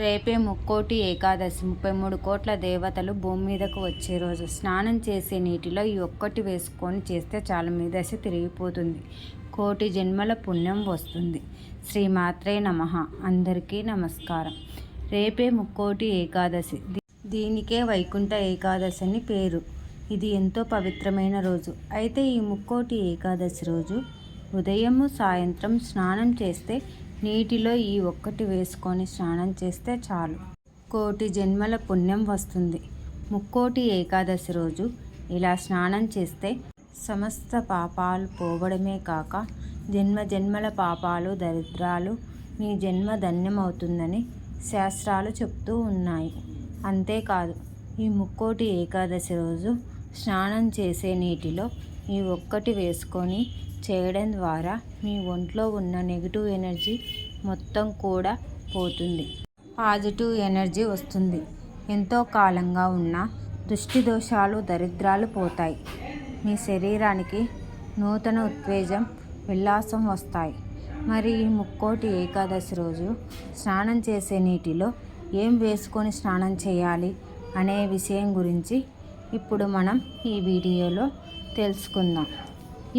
రేపే ముక్కోటి ఏకాదశి. 33 కోట్ల దేవతలు భూమి మీదకు వచ్చే రోజు. స్నానం చేసే నీటిలో ఈ ఒక్కటి వేసుకొని చేస్తే చాలు మీ దశ తిరిగిపోతుంది. కోటి జన్మల పుణ్యం వస్తుంది. శ్రీమాత్రే నమః. అందరికీ నమస్కారం. రేపే ముక్కోటి ఏకాదశి. దీనికే వైకుంఠ ఏకాదశి అని పేరు. ఇది ఎంతో పవిత్రమైన రోజు. అయితే ఈ ముక్కోటి ఏకాదశి రోజు ఉదయము సాయంత్రం స్నానం చేస్తే నీటిలో ఈ ఒక్కటి వేసుకొని స్నానం చేస్తే చాలు కోటి జన్మల పుణ్యం వస్తుంది. ముక్కోటి ఏకాదశి రోజు ఇలా స్నానం చేస్తే సమస్త పాపాలు పోవడమే కాక జన్మ జన్మల పాపాలు దరిద్రాలు మీ జన్మ ధన్యమవుతుందని శాస్త్రాలు చెప్తూ ఉన్నాయి. అంతేకాదు ఈ ముక్కోటి ఏకాదశి రోజు స్నానం చేసే నీటిలో ఈ ఒక్కటి వేసుకొని చేయడం ద్వారా మీ ఒంట్లో ఉన్న నెగిటివ్ ఎనర్జీ మొత్తం కూడా పోతుంది. పాజిటివ్ ఎనర్జీ వస్తుంది. ఎంతో కాలంగా ఉన్న దృష్టి దోషాలు దరిద్రాలు పోతాయి. మీ శరీరానికి నూతన ఉత్తేజం ఉల్లాసం వస్తాయి. మరి ఈ ముక్కోటి ఏకాదశి రోజు స్నానం చేసే నీటిలో ఏం వేసుకొని స్నానం చేయాలి అనే విషయం గురించి ఇప్పుడు మనం ఈ వీడియోలో తెలుసుకుందాం.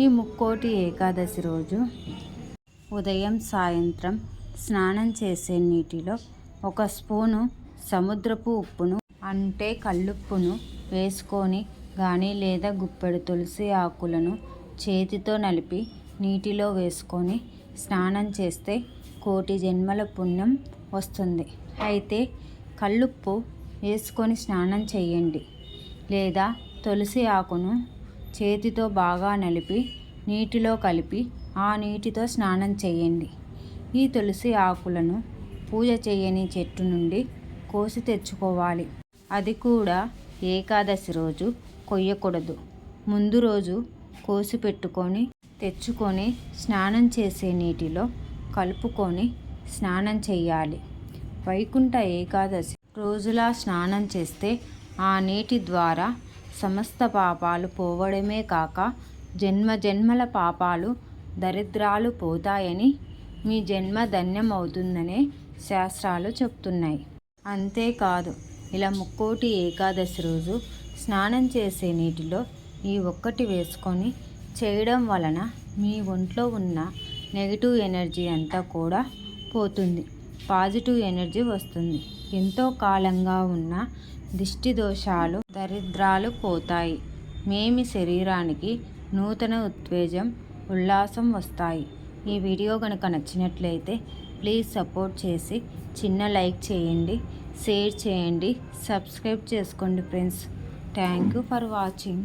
ఈ ముక్కోటి ఏకాదశి రోజు ఉదయం సాయంత్రం స్నానం చేసే నీటిలో 1 స్పూను సముద్రపు ఉప్పును అంటే కల్లుప్పును వేసుకొని కానీ లేదా గుప్పెడు తులసి ఆకులను చేతితో నలిపి నీటిలో వేసుకొని స్నానం చేస్తే కోటి జన్మల పుణ్యం వస్తుంది. అయితే కల్లుప్పు వేసుకొని స్నానం చేయండి. లేదా తులసి ఆకును చేతితో బాగా నలిపి నీటిలో కలిపి ఆ నీటితో స్నానం చేయండి. ఈ తులసి ఆకులను పూజ చేయని చెట్టు నుండి కోసి తెచ్చుకోవాలి. అది కూడా ఏకాదశి రోజు కొయ్యకూడదు. ముందు రోజు కోసి పెట్టుకొని తెచ్చుకొని స్నానం చేసే నీటిలో కలుపుకొని స్నానం చేయాలి. వైకుంఠ ఏకాదశి రోజులా స్నానం చేస్తే ఆ నీటి ద్వారా సమస్త పాపాలు పోవడమే కాక జన్మ జన్మల పాపాలు దరిద్రాలు పోతాయని మీ జన్మ ధన్యం అవుతుందనే శాస్త్రాలు చెప్తున్నాయి. అంతేకాదు ఇలా ముక్కోటి ఏకాదశి రోజు స్నానం చేసే నీటిలో ఈ ఒక్కటి వేసుకొని చేయడం వలన మీ ఒంట్లో ఉన్న నెగిటివ్ ఎనర్జీ అంతా కూడా పోతుంది. పాజిటివ్ ఎనర్జీ వస్తుంది. ఎంతో కాలంగా ఉన్న దిష్టి దోషాలు దరిద్రాలు పోతాయి. మీ శరీరానికి నూతన ఉత్తేజం ఉల్లాసం వస్తాయి. ఈ వీడియో కనుక నచ్చినట్లయితే ప్లీజ్ సపోర్ట్ చేసి చిన్న లైక్ చేయండి, షేర్ చేయండి, సబ్స్క్రైబ్ చేసుకోండి friends. Thank you for watching.